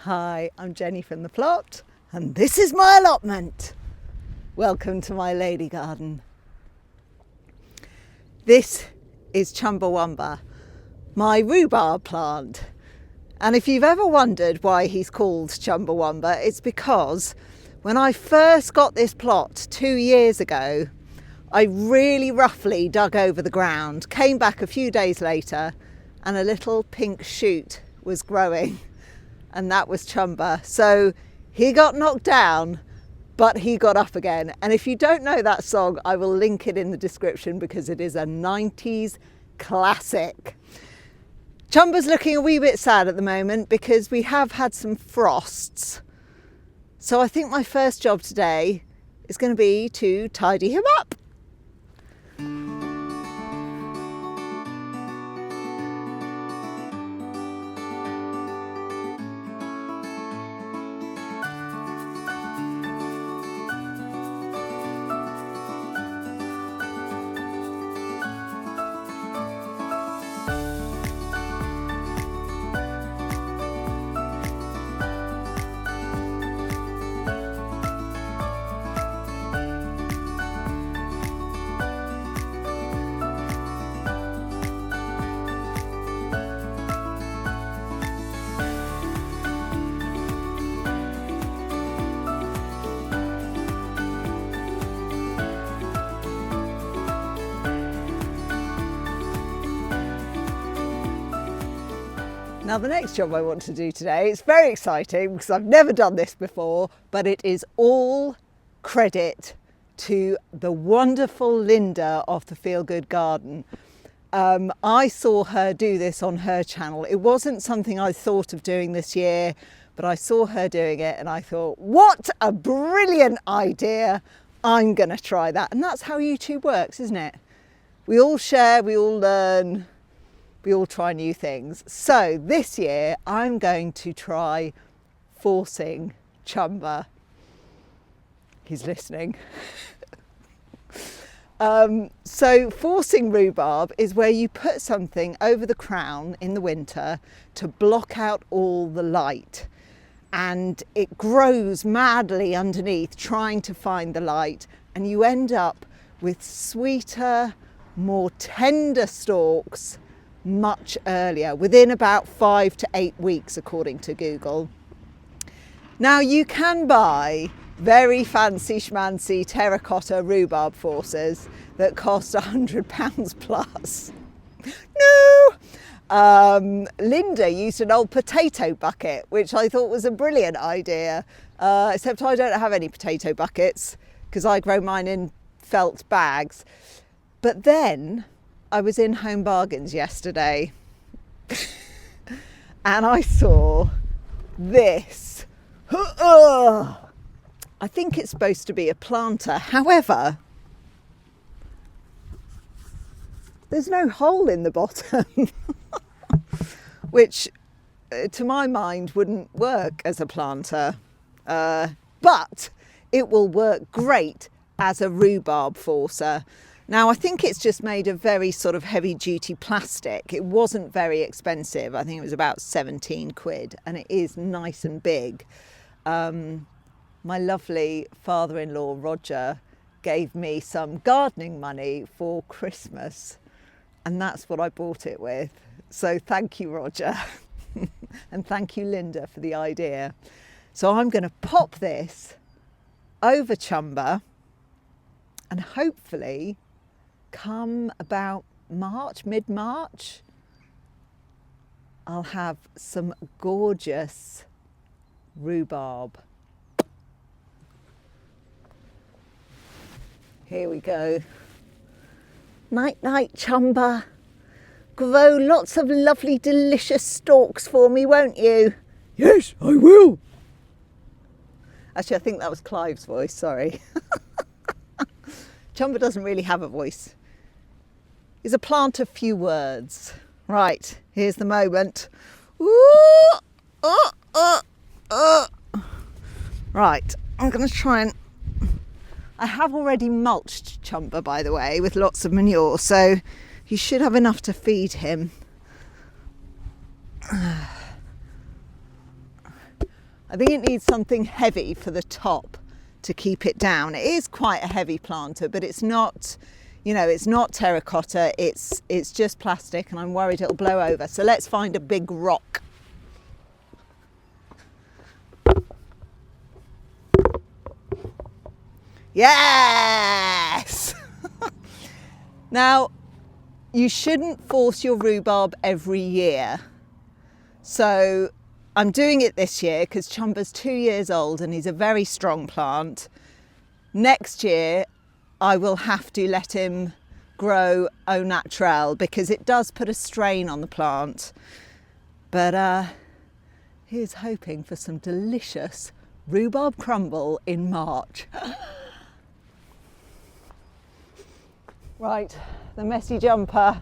Hi, I'm Jenny from the plot, and this is my allotment. Welcome to my lady garden. This is Womba, my rhubarb plant. And if you've ever wondered why he's called Womba, it's because when I first got this plot 2 years ago, I really roughly dug over the ground, came back a few days later, and a little pink shoot was growing. And that was Chumba. So he got knocked down, but he got up again. And if you don't know that song, I will link it in the description because it is a 90s classic. Chumba's looking a wee bit sad at the moment because we have had some frosts. So I think my first job today is going to be to tidy him up. Now the next job I want to do today, it's very exciting because I've never done this before, but it is all credit to the wonderful Linda of the Feel Good Garden. I saw her do this on her channel. It wasn't something I thought of doing this year, but I saw her doing it and I thought, what a brilliant idea. I'm going to try that. And that's how YouTube works, isn't it? We all share, we all learn. We all try new things. So this year I'm going to try forcing Chumba. He's listening. So forcing rhubarb is where you put something over the crown in the winter to block out all the light. And it grows madly underneath trying to find the light. And you end up with sweeter, more tender stalks much earlier, within about 5 to 8 weeks, according to Google. Now you can buy very fancy schmancy terracotta rhubarb forcers that cost £100 plus. No! Linda used an old potato bucket, which I thought was a brilliant idea, except I don't have any potato buckets because I grow mine in felt bags. But then I was in Home Bargains yesterday and I saw this. I think it's supposed to be a planter. However, there's no hole in the bottom, which to my mind wouldn't work as a planter, but it will work great as a rhubarb forcer. Now, I think it's just made of very sort of heavy duty plastic. It wasn't very expensive. I think it was about 17 quid and it is nice and big. My lovely father-in-law, Roger, gave me some gardening money for Christmas and that's what I bought it with. So thank you, Roger. And thank you, Linda, for the idea. So I'm going to pop this over Chumba and hopefully come about March, mid-March, I'll have some gorgeous rhubarb. Here we go. Night, night, Chumba. Grow lots of lovely, delicious stalks for me, won't you? Yes, I will. Actually, I think that was Clive's voice, sorry. Chumba doesn't really have a voice. He's a plant of few words. Right, here's the moment. Right, I'm going to try and... I have already mulched Chumba, by the way, with lots of manure, so you should have enough to feed him. I think it needs something heavy for the top to keep it down. It is quite a heavy planter, but it's not, you know, it's not terracotta, it's just plastic, and I'm worried it'll blow over. So let's find a big rock. Yes! Now, you shouldn't force your rhubarb every year. So I'm doing it this year because Chumba's 2 years old and he's a very strong plant. Next year, I will have to let him grow au naturel because it does put a strain on the plant. But here's hoping for some delicious rhubarb crumble in March. Right, the messy jumper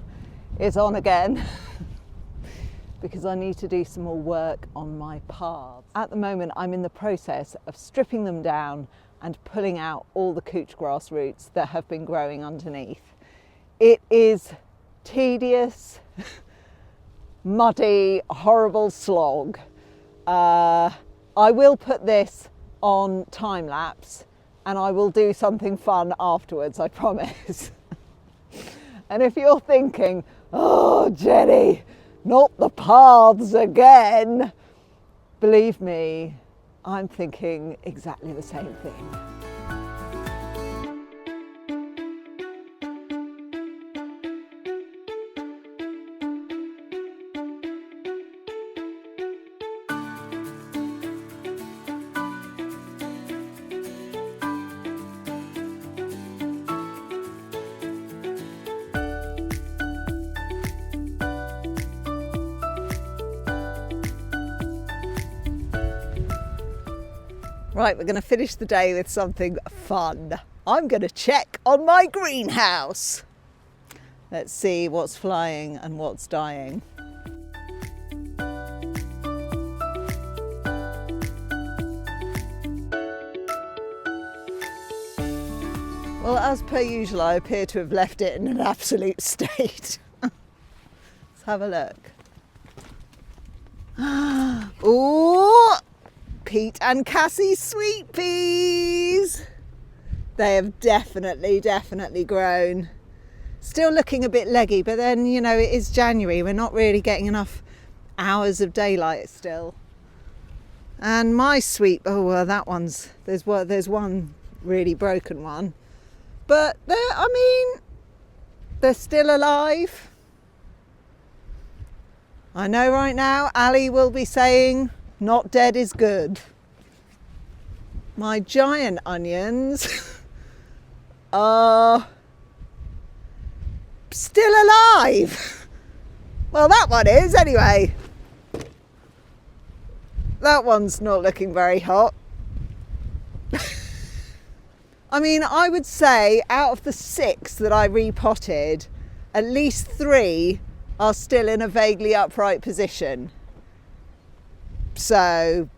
is on again because I need to do some more work on my paths. At the moment, I'm in the process of stripping them down and pulling out all the couch grass roots that have been growing underneath. It is tedious, muddy, horrible slog. I will put this on time lapse and I will do something fun afterwards, I promise. And if you're thinking, oh, Jenny, not the paths again, believe me, I'm thinking exactly the same thing. Right, we're going to finish the day with something fun. I'm going to check on my greenhouse. Let's see what's flying and what's dying. Well, as per usual, I appear to have left it in an absolute state. Let's have a look. Ooh! Pete and Cassie's sweet peas. They have definitely grown. Still looking a bit leggy, but then, you know, it is January. We're not really getting enough hours of daylight still. And my sweet, oh, well, that one's, there's one really broken one. But they're still alive. I know right now Ali will be saying, not dead is good. My giant onions are still alive. Well, that one is anyway. That one's not looking very hot. I mean, I would say out of the 6 that I repotted, at least 3 are still in a vaguely upright position. So,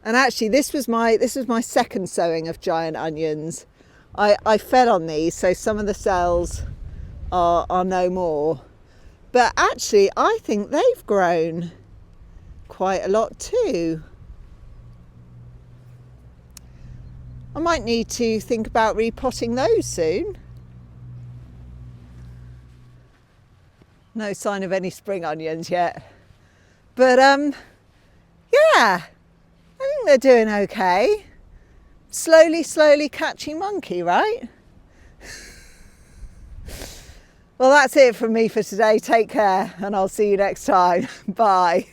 and actually this was my second sowing of giant onions. I fed on these, so some of the cells are no more. But actually, I think they've grown quite a lot too. I might need to think about repotting those soon. No sign of any spring onions yet. But yeah, I think they're doing okay. Slowly catching monkey, right? Well, that's it from me for today. Take care, and I'll see you next time. Bye.